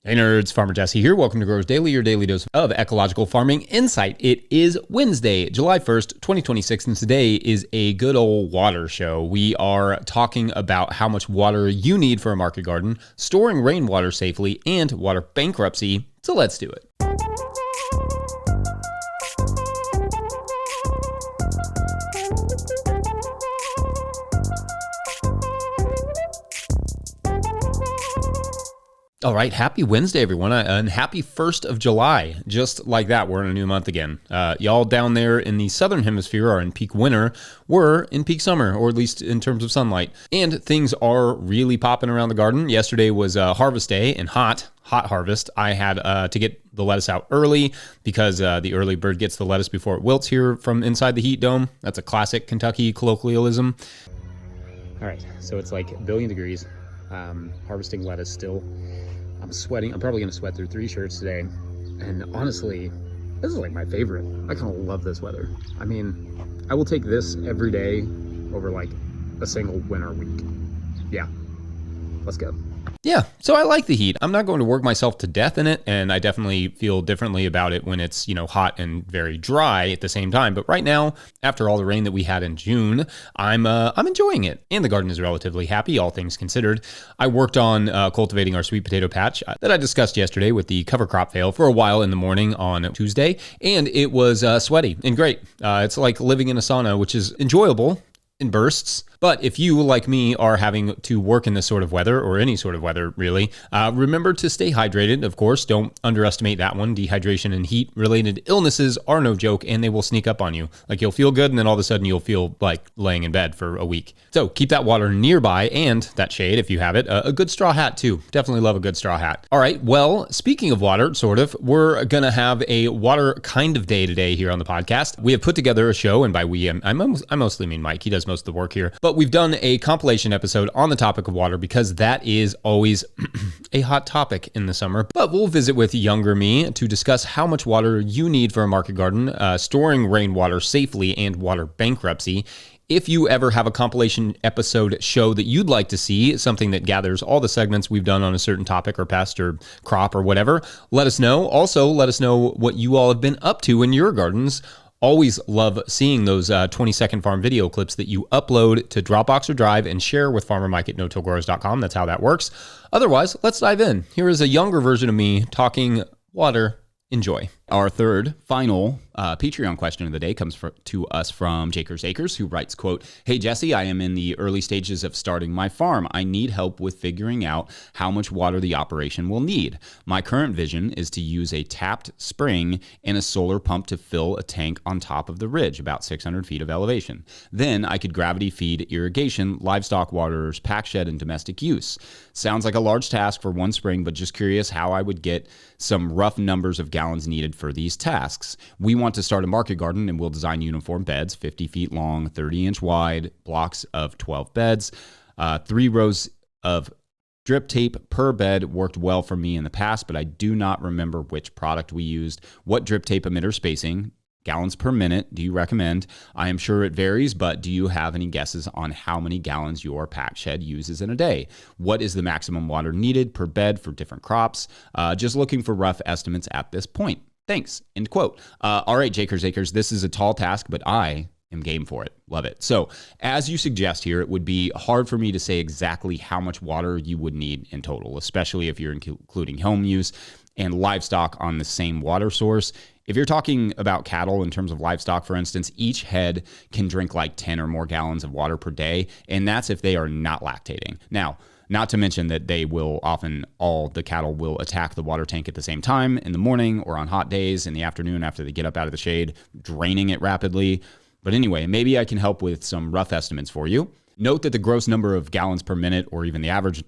Hey nerds, Farmer Jesse here. Welcome to Growers Daily, your daily dose of ecological farming insight. It is Wednesday, July 1st, 2026, and today is a good old water show. We are talking about how much water you need for a market garden, storing rainwater safely, and water bankruptcy. So let's do it. All right, happy Wednesday, everyone, and happy 1st of July. Just like that, we're in a new month again. Y'all down there in the southern hemisphere are in peak winter. We're in peak summer, or at least in terms of sunlight. And things are really popping around the garden. Yesterday was harvest day and hot harvest. I had to get the lettuce out early because the early bird gets the lettuce before it wilts here from inside the heat dome. That's a classic Kentucky colloquialism. All right, so it's like a billion degrees. Harvesting lettuce still. I'm sweating. I'm probably going to sweat through 3 shirts today. And honestly, this is like my favorite. I kind of love this weather. I mean, I will take this every day over like a single winter week. Yeah, let's go. Yeah, so I like the heat. I'm not going to work myself to death in it, and I definitely feel differently about it when it's, hot and very dry at the same time. But right now, after all the rain that we had in June, I'm enjoying it, and the garden is relatively happy, all things considered. I worked on cultivating our sweet potato patch that I discussed yesterday with the cover crop fail for a while in the morning on Tuesday, and it was sweaty and great. It's like living in a sauna, which is enjoyable in bursts. But if you, like me, are having to work in this sort of weather, or any sort of weather, really, remember to stay hydrated, of course. Don't underestimate that one. Dehydration and heat-related illnesses are no joke, and they will sneak up on you. Like, you'll feel good, and then all of a sudden you'll feel like laying in bed for a week. So keep that water nearby, and that shade, if you have it. A good straw hat, too. Definitely love a good straw hat. All right, well, speaking of water, sort of, we're going to have a water kind of day today here on the podcast. We have put together a show, and by we, I mostly mean Mike. He does most of the work here. But we've done a compilation episode on the topic of water because that is always a hot topic in the summer. But we'll visit with younger me to discuss how much water you need for a market garden, storing rainwater safely, and water bankruptcy. If you ever have a compilation episode show that you'd like to see, something that gathers all the segments we've done on a certain topic or pest or crop or whatever, let us know. Also, let us know what you all have been up to in your gardens. Always love seeing those 20-second farm video clips that you upload to Dropbox or Drive and share with Farmer Mike at no-tillgrowers.com. That's how that works. Otherwise, let's dive in. Here is a younger version of me talking water. Enjoy. Our third, final Patreon question of the day comes to us from Jakers Acres, who writes, quote, "Hey Jesse, I am in the early stages of starting my farm. I need help with figuring out how much water the operation will need. My current vision is to use a tapped spring and a solar pump to fill a tank on top of the ridge, about 600 feet of elevation. Then I could gravity feed irrigation, livestock waterers, pack shed, and domestic use. Sounds like a large task for one spring, but just curious how I would get some rough numbers of gallons needed for these tasks. We want to start a market garden and we'll design uniform beds, 50 feet long, 30-inch wide, blocks of 12 beds. 3 rows of drip tape per bed worked well for me in the past, but I do not remember which product we used. What drip tape emitter spacing, gallons per minute, do you recommend? I am sure it varies, but do you have any guesses on how many gallons your pack shed uses in a day? What is the maximum water needed per bed for different crops? Just looking for rough estimates at this point. Thanks." End quote. All right, Jakers Acres, this is a tall task, but I am game for it. Love it. So as you suggest here, it would be hard for me to say exactly how much water you would need in total, especially if you're including home use and livestock on the same water source. If you're talking about cattle in terms of livestock, for instance, each head can drink like 10 or more gallons of water per day, and that's if they are not lactating. Now, not to mention that they will often, all the cattle will attack the water tank at the same time in the morning or on hot days in the afternoon after they get up out of the shade, draining it rapidly. But anyway, maybe I can help with some rough estimates for you. Note that the gross number of gallons per minute, or even the average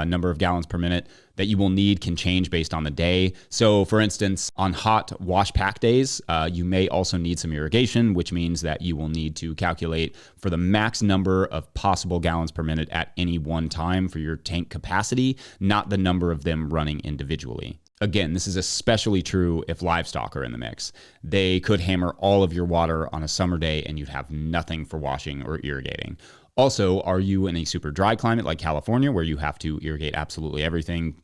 number of gallons per minute that you will need, can change based on the day. So for instance, on hot wash pack days, you may also need some irrigation, which means that you will need to calculate for the max number of possible gallons per minute at any one time for your tank capacity, not the number of them running individually. Again, this is especially true if livestock are in the mix. They could hammer all of your water on a summer day and you'd have nothing for washing or irrigating. Also, are you in a super dry climate like California where you have to irrigate absolutely everything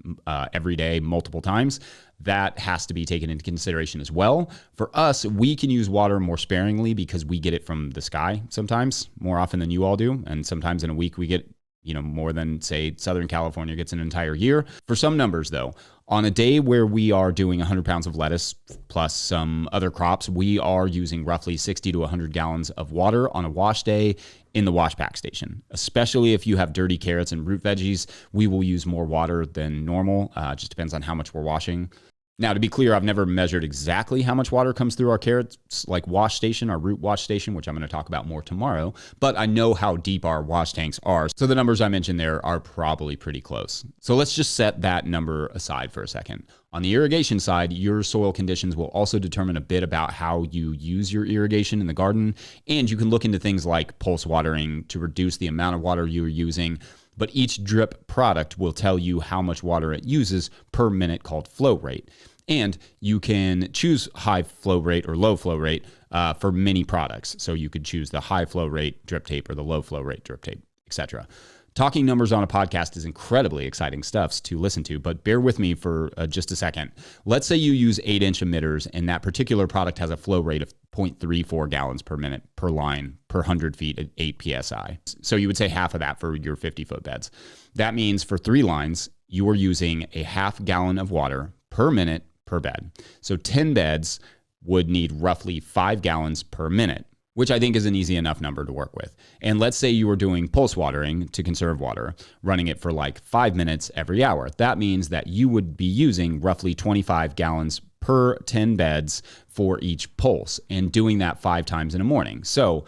every day, multiple times? That has to be taken into consideration as well. For us, we can use water more sparingly because we get it from the sky sometimes, more often than you all do. And sometimes in a week we get, more than, say, Southern California gets an entire year. For some numbers, though, on a day where we are doing 100 pounds of lettuce plus some other crops, we are using roughly 60 to 100 gallons of water on a wash day in the wash pack station. Especially if you have dirty carrots and root veggies, we will use more water than normal. It just depends on how much we're washing. Now, to be clear, I've never measured exactly how much water comes through our carrots, like wash station, our root wash station, which I'm going to talk about more tomorrow, but I know how deep our wash tanks are. So the numbers I mentioned there are probably pretty close. So let's just set that number aside for a second. On the irrigation side, your soil conditions will also determine a bit about how you use your irrigation in the garden. And you can look into things like pulse watering to reduce the amount of water you're using. But each drip product will tell you how much water it uses per minute, called flow rate. And you can choose high flow rate or low flow rate for many products. So you could choose the high flow rate drip tape or the low flow rate drip tape, etc. Talking numbers on a podcast is incredibly exciting stuff to listen to, but bear with me for just a second. Let's say you use 8-inch emitters and that particular product has a flow rate of 0.34 gallons per minute per line per 100 feet at 8 PSI. So you would say half of that for your 50-foot beds. That means for 3 lines, you are using a half gallon of water per minute per bed. So 10 beds would need roughly 5 gallons per minute, which I think is an easy enough number to work with. And let's say you were doing pulse watering to conserve water, running it for like 5 minutes every hour. That means that you would be using roughly 25 gallons per 10 beds for each pulse and doing that 5 times in a morning. So,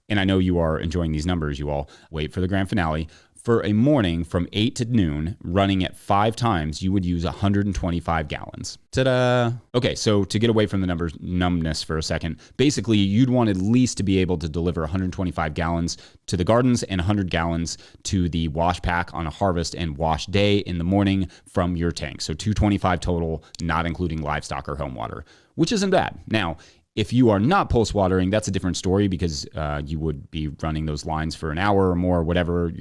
and I know you are enjoying these numbers, you all. Wait for the grand finale. For a morning from 8 to noon, running it 5 times, you would use 125 gallons. Ta-da! Okay, so to get away from the numbness for a second, basically you'd want at least to be able to deliver 125 gallons to the gardens and 100 gallons to the wash pack on a harvest and wash day in the morning from your tank. So 225 total, not including livestock or home water, which isn't bad. Now, if you are not pulse watering, that's a different story because you would be running those lines for an hour or more, whatever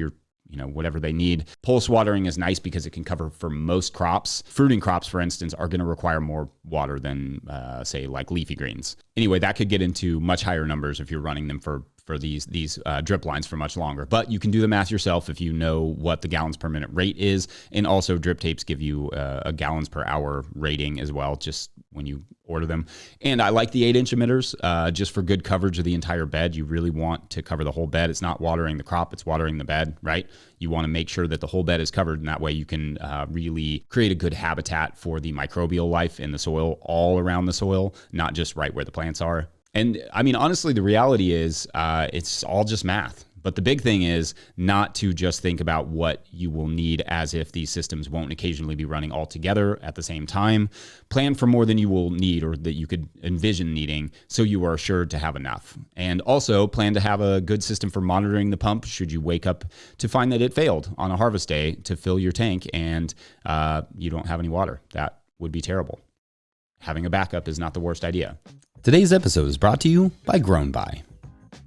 whatever they need. Pulse watering is nice because it can cover for most crops. Fruiting crops, for instance, are going to require more water than, say, like leafy greens. Anyway, that could get into much higher numbers if you're running them for these drip lines for much longer. But you can do the math yourself if you know what the gallons per minute rate is. And also drip tapes give you a gallons per hour rating as well, just when you order them. And I like the 8-inch emitters just for good coverage of the entire bed. You really want to cover the whole bed. It's not watering the crop, it's watering the bed, right? You want to make sure that the whole bed is covered, and that way you can really create a good habitat for the microbial life in the soil, all around the soil, not just right where the plants are. And I mean, honestly, the reality is it's all just math. But the big thing is not to just think about what you will need as if these systems won't occasionally be running all together at the same time. Plan for more than you will need or that you could envision needing so you are assured to have enough. And also plan to have a good system for monitoring the pump should you wake up to find that it failed on a harvest day to fill your tank and you don't have any water. That would be terrible. Having a backup is not the worst idea. Today's episode is brought to you by Grown By.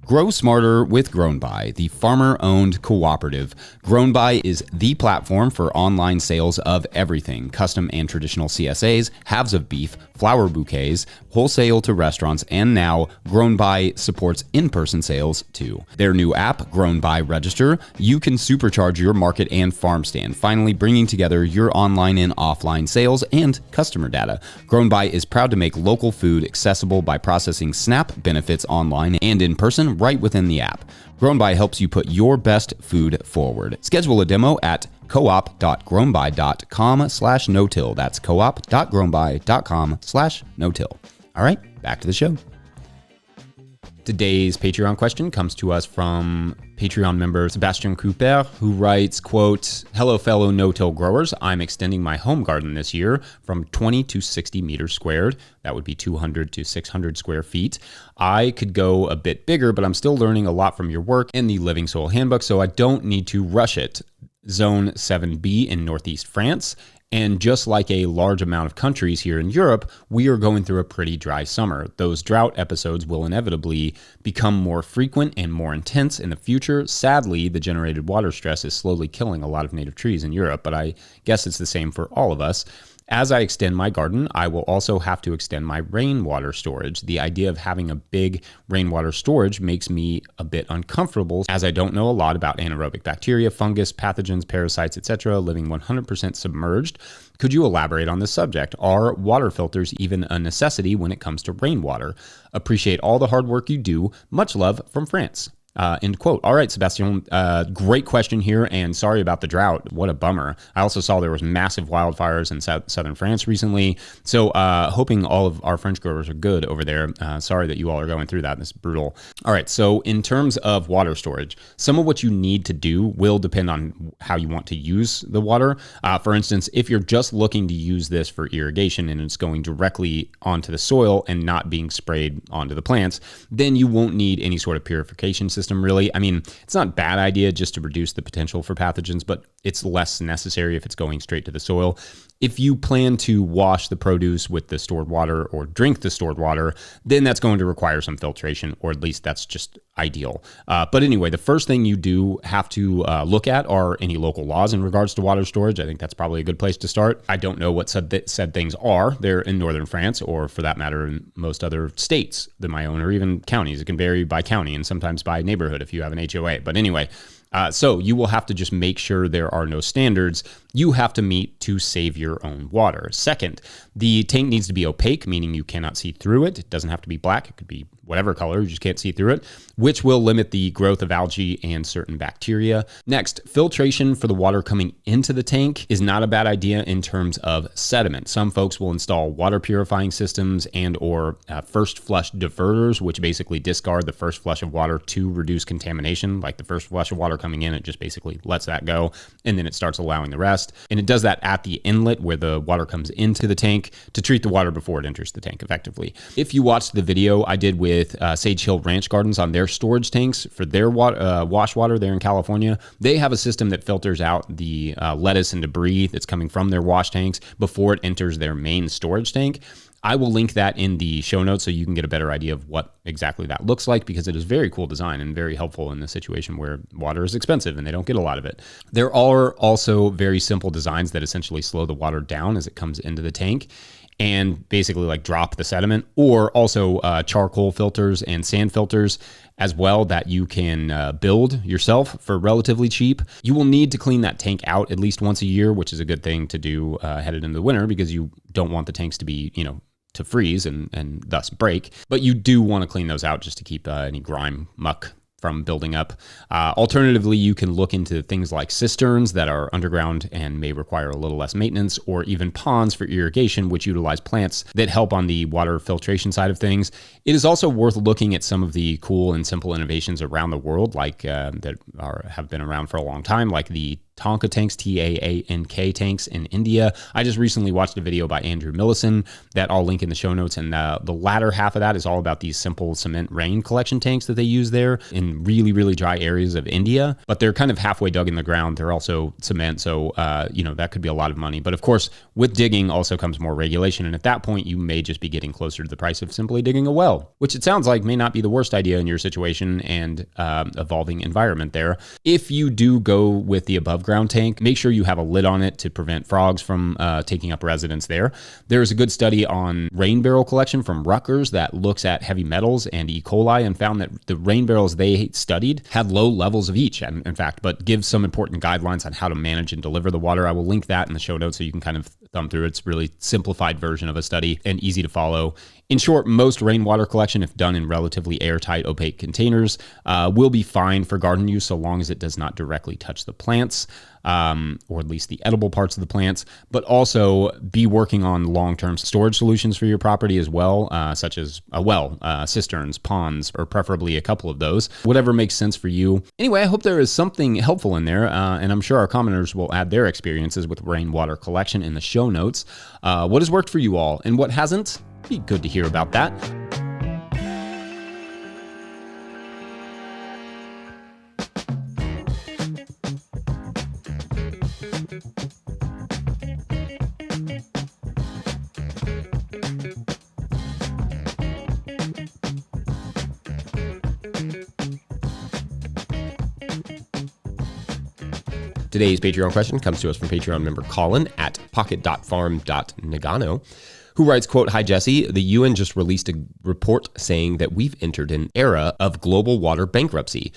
Grow smarter with Grown By, the farmer-owned cooperative. Grown By is the platform for online sales of everything, custom and traditional CSAs, halves of beef, flower bouquets, wholesale to restaurants, and now Grown By supports in-person sales too. Their new app, Grown By Register, you can supercharge your market and farm stand, finally bringing together your online and offline sales and customer data. Grown By is proud to make local food accessible by processing SNAP benefits online and in person right within the app. Grown By helps you put your best food forward. Schedule a demo at coop.grownby.com/no-till. That's coop.grownby.com/no-till. All right, back to the show. Today's Patreon question comes to us from Patreon member Sebastian Cooper, who writes, quote, "Hello, fellow no-till growers. I'm extending my home garden this year from 20 to 60 meters squared. That would be 200 to 600 square feet. I could go a bit bigger, but I'm still learning a lot from your work and the Living Soil Handbook, so I don't need to rush it. Zone 7B in Northeast France. And just like a large amount of countries here in Europe, we are going through a pretty dry summer. Those drought episodes will inevitably become more frequent and more intense in the future. Sadly, the generated water stress is slowly killing a lot of native trees in Europe, but I guess it's the same for all of us. As I extend my garden, I will also have to extend my rainwater storage. The idea of having a big rainwater storage makes me a bit uncomfortable, as I don't know a lot about anaerobic bacteria, fungus, pathogens, parasites, etc., living 100% submerged. Could you elaborate on this subject? Are water filters even a necessity when it comes to rainwater? Appreciate all the hard work you do. Much love from France. End quote. All right, Sebastian, great question here, and sorry about the drought. What a bummer. I also saw there was massive wildfires in southern France recently, so hoping all of our French growers are good over there. Sorry that you all are going through that. It's brutal. All right, so in terms of water storage, some of what you need to do will depend on how you want to use the water. For instance, if you're just looking to use this for irrigation and it's going directly onto the soil and not being sprayed onto the plants, then you won't need any sort of purification system, really. I mean, it's not a bad idea just to reduce the potential for pathogens, but it's less necessary if it's going straight to the soil. If you plan to wash the produce with the stored water or drink the stored water, then that's going to require some filtration, or at least that's just ideal. But anyway, the first thing you do have to look at are any local laws in regards to water storage. I think that's probably a good place to start. I don't know what said things are there in northern France, or for that matter, in most other states than my own, or even counties. It can vary by county and sometimes by neighborhood if you have an HOA. But anyway, so you will have to just make sure there are no standards you have to meet to save your own water. Second, the tank needs to be opaque, meaning you cannot see through it. It doesn't have to be black. It could be whatever color, you just can't see through it, which will limit the growth of algae and certain bacteria. Next, filtration for the water coming into the tank is not a bad idea in terms of sediment. Some folks will install water purifying systems and or first flush diverters, which basically discard the first flush of water to reduce contamination. Like the first flush of water coming in, it just basically lets that go, and then it starts allowing the rest. And it does that at the inlet where the water comes into the tank to treat the water before it enters the tank effectively. If you watched the video I did with Sage Hill Ranch Gardens on their storage tanks for their wash water there in California, they have a system that filters out the lettuce and debris that's coming from their wash tanks before it enters their main storage tank. I will link that in the show notes so you can get a better idea of what exactly that looks like, because it is very cool design and very helpful in the situation where water is expensive and they don't get a lot of it. There are also very simple designs that essentially slow the water down as it comes into the tank and basically like drop the sediment, or also charcoal filters and sand filters as well that you can build yourself for relatively cheap. You will need to clean that tank out at least once a year, which is a good thing to do headed into the winter, because you don't want the tanks to be, to freeze and thus break. But you do want to clean those out just to keep any grime, muck from building up. Alternatively, you can look into things like cisterns that are underground and may require a little less maintenance, or even ponds for irrigation, which utilize plants that help on the water filtration side of things. It is also worth looking at some of the cool and simple innovations around the world, like that have been around for a long time, like the Tonka tanks, TAANK tanks in India. I just recently watched a video by Andrew Millison that I'll link in the show notes, and the latter half of that is all about these simple cement rain collection tanks that they use there in really, really dry areas of India. But they're kind of halfway dug in the ground. They're also cement, so that could be a lot of money. But of course, with digging also comes more regulation, and at that point, you may just be getting closer to the price of simply digging a well, which it sounds like may not be the worst idea in your situation and evolving environment there. If you do go with the above ground tank, make sure you have a lid on it to prevent frogs from taking up residence there. There's a good study on rain barrel collection from Rutgers that looks at heavy metals and E. coli and found that the rain barrels they studied had low levels of each, in fact, but gives some important guidelines on how to manage and deliver the water. I will link that in the show notes so you can kind of thumb through. It's a really simplified version of a study and easy to follow. In short, most rainwater collection, if done in relatively airtight, opaque containers, will be fine for garden use so long as it does not directly touch the plants, or at least the edible parts of the plants, but also be working on long-term storage solutions for your property as well, such as a well, cisterns, ponds, or preferably a couple of those, whatever makes sense for you. Anyway, I hope there is something helpful in there, and I'm sure our commenters will add their experiences with rainwater collection in the show notes. What has worked for you all and what hasn't? Be good to hear about that. Today's Patreon question comes to us from Patreon member Colin at pocket.farm.nagano, who writes, quote, "Hi, Jesse. The UN just released a report saying that we've entered an era of global water bankruptcy.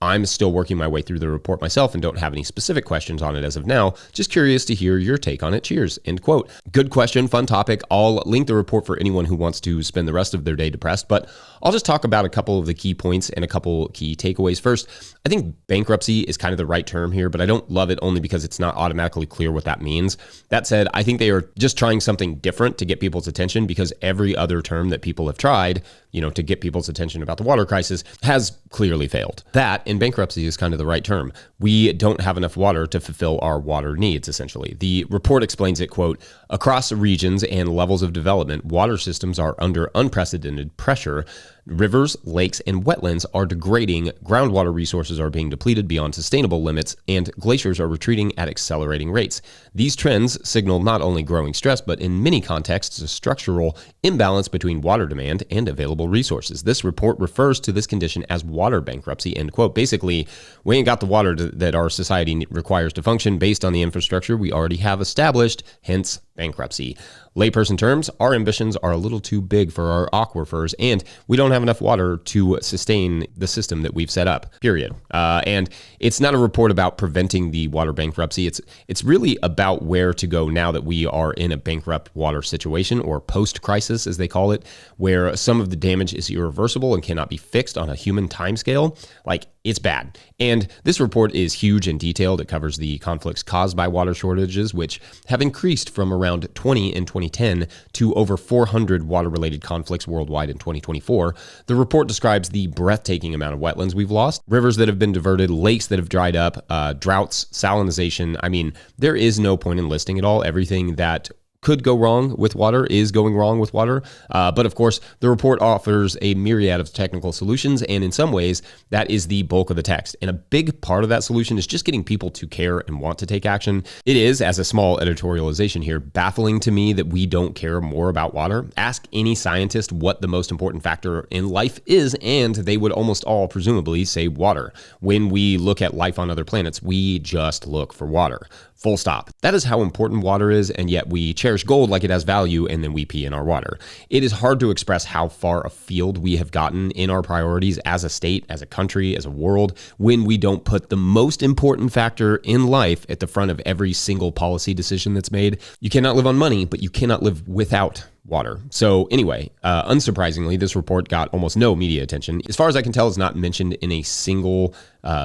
I'm still working my way through the report myself and don't have any specific questions on it as of now. Just curious to hear your take on it. Cheers." End quote. Good question, fun topic. I'll link the report for anyone who wants to spend the rest of their day depressed, but I'll just talk about a couple of the key points and a couple key takeaways. First, I think bankruptcy is kind of the right term here, but I don't love it only because it's not automatically clear what that means. That said, I think they are just trying something different to get people's attention, because every other term that people have tried, to get people's attention about the water crisis has clearly failed. That in bankruptcy is kind of the right term. We don't have enough water to fulfill our water needs, essentially. The report explains it, quote, "Across regions and levels of development, water systems are under unprecedented pressure. Rivers, lakes, and wetlands are degrading, groundwater resources are being depleted beyond sustainable limits, and glaciers are retreating at accelerating rates. These trends signal not only growing stress, but in many contexts, a structural imbalance between water demand and available resources. This report refers to this condition as water bankruptcy," end quote. Basically, we ain't got the water that our society requires to function based on the infrastructure we already have established, hence bankruptcy. Layperson terms, our ambitions are a little too big for our aquifers, and we don't have enough water to sustain the system that we've set up, period. And it's not a report about preventing the water bankruptcy. It's really about where to go now that we are in a bankrupt water situation, or post-crisis, as they call it, where some of the damage is irreversible and cannot be fixed on a human timescale. Like, it's bad. And this report is huge and detailed. It covers the conflicts caused by water shortages, which have increased from around 20 in 2010 to over 400 water-related conflicts worldwide in 2024. The report describes the breathtaking amount of wetlands we've lost, rivers that have been diverted, lakes that have dried up, droughts, salinization. I mean, there is no point in listing it all. Everything that could go wrong with water is going wrong with water. But of course, the report offers a myriad of technical solutions, and in some ways, that is the bulk of the text. And a big part of that solution is just getting people to care and want to take action. It is, as a small editorialization here, baffling to me that we don't care more about water. Ask any scientist what the most important factor in life is, and they would almost all presumably say water. When we look at life on other planets, we just look for water. Full stop. That is how important water is, and yet we cherish gold like it has value, and then we pee in our water. It is hard to express how far afield we have gotten in our priorities as a state, as a country, as a world, when we don't put the most important factor in life at the front of every single policy decision that's made. You cannot live on money, but you cannot live without water. So anyway, unsurprisingly, this report got almost no media attention. As far as I can tell, it's not mentioned in a single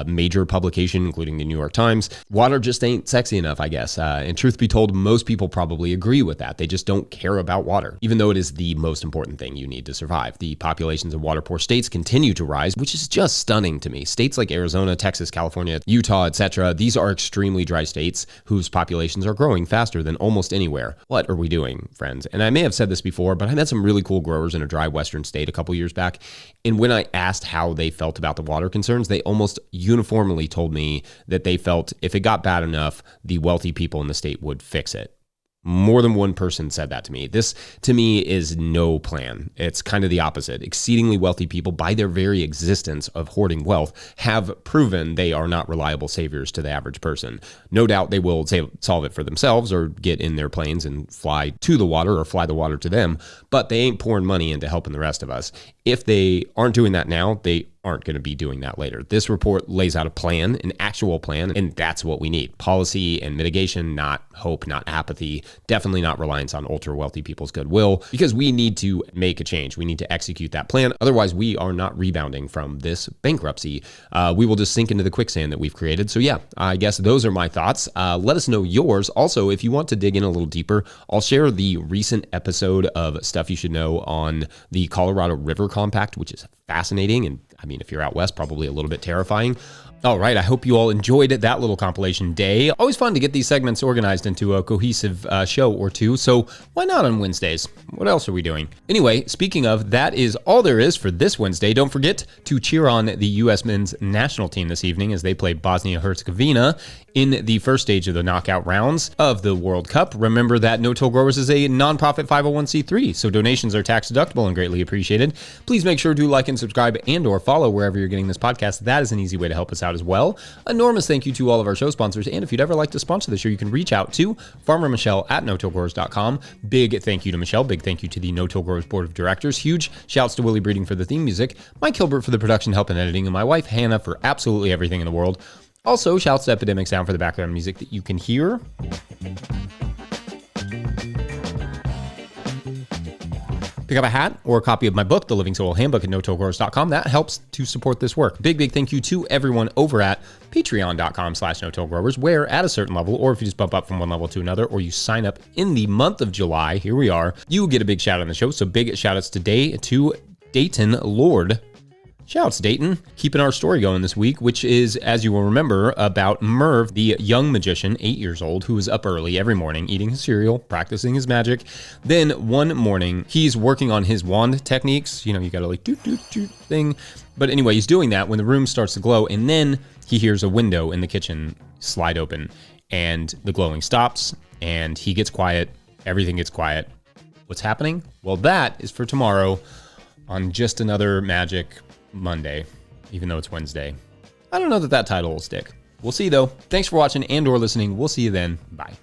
major publication, including the New York Times. Water just ain't sexy enough, I guess. And truth be told, most people probably agree with that. They just don't care about water, even though it is the most important thing you need to survive. The populations of water-poor states continue to rise, which is just stunning to me. States like Arizona, Texas, California, Utah, etc., these are extremely dry states whose populations are growing faster than almost anywhere. What are we doing, friends? And I may have said this before, but I met some really cool growers in a dry western state a couple years back. And when I asked how they felt about the water concerns, they almost uniformly told me that they felt if it got bad enough, the wealthy people in the state would fix it. More than one person said that to me. This, to me, is no plan. It's kind of the opposite. Exceedingly wealthy people, by their very existence of hoarding wealth, have proven they are not reliable saviors to the average person. No doubt they will solve it for themselves or get in their planes and fly to the water or fly the water to them, but they ain't pouring money into helping the rest of us. If they aren't doing that now, they aren't going to be doing that later. This report lays out a plan, an actual plan, and that's what we need. Policy and mitigation, not hope, not apathy, definitely not reliance on ultra wealthy people's goodwill, because we need to make a change. We need to execute that plan. Otherwise, we are not rebounding from this bankruptcy. We will just sink into the quicksand that we've created. So yeah, I guess those are my thoughts. Let us know yours. Also, if you want to dig in a little deeper, I'll share the recent episode of Stuff You Should Know on the Colorado River Compact, which is fascinating. And I mean, if you're out west, probably a little bit terrifying. All right, I hope you all enjoyed that little compilation day. Always fun to get these segments organized into a cohesive show or two, so why not on Wednesdays? What else are we doing? Anyway, speaking of, that is all there is for this Wednesday. Don't forget to cheer on the U.S. men's national team this evening as they play Bosnia-Herzegovina in the first stage of the knockout rounds of the World Cup. Remember that No Till Growers is a nonprofit 501c3, so donations are tax deductible and greatly appreciated. Please make sure to like and subscribe and or follow wherever you're getting this podcast. That is an easy way to help us out out as well. Enormous thank you to all of our show sponsors. And if you'd ever like to sponsor the show, you can reach out to Farmer Michelle at no-till-growers.com. Big thank you to Michelle. Big thank you to the No-Till Growers Board of Directors. Huge shouts to Willie Breeding for the theme music, Mike Hilbert for the production help and editing, and my wife Hannah for absolutely everything in the world. Also, shouts to Epidemic Sound for the background music that you can hear. Pick up a hat or a copy of my book, The Living Soil Handbook, at no-tillgrowers.com. That helps to support this work. Big thank you to everyone over at patreon.com/no-tillgrowers, where at a certain level, or if you just bump up from one level to another, or you sign up in the month of July, here we are, you will get a big shout out on the show. So big shout outs today to Dayton Lord. Shouts, Dayton. Keeping our story going this week, which is, as you will remember, about Merv, the young magician, 8 years old, who was up early every morning eating his cereal, practicing his magic. Then one morning, he's working on his wand techniques. You know, you got to like doot thing. But anyway, he's doing that when the room starts to glow, and then he hears a window in the kitchen slide open, and the glowing stops, and he gets quiet. Everything gets quiet. What's happening? Well, that is for tomorrow on Just Another Magic Monday, even though it's Wednesday. I don't know that title will stick. We'll see though. Thanks for watching and or listening. We'll see you then. Bye.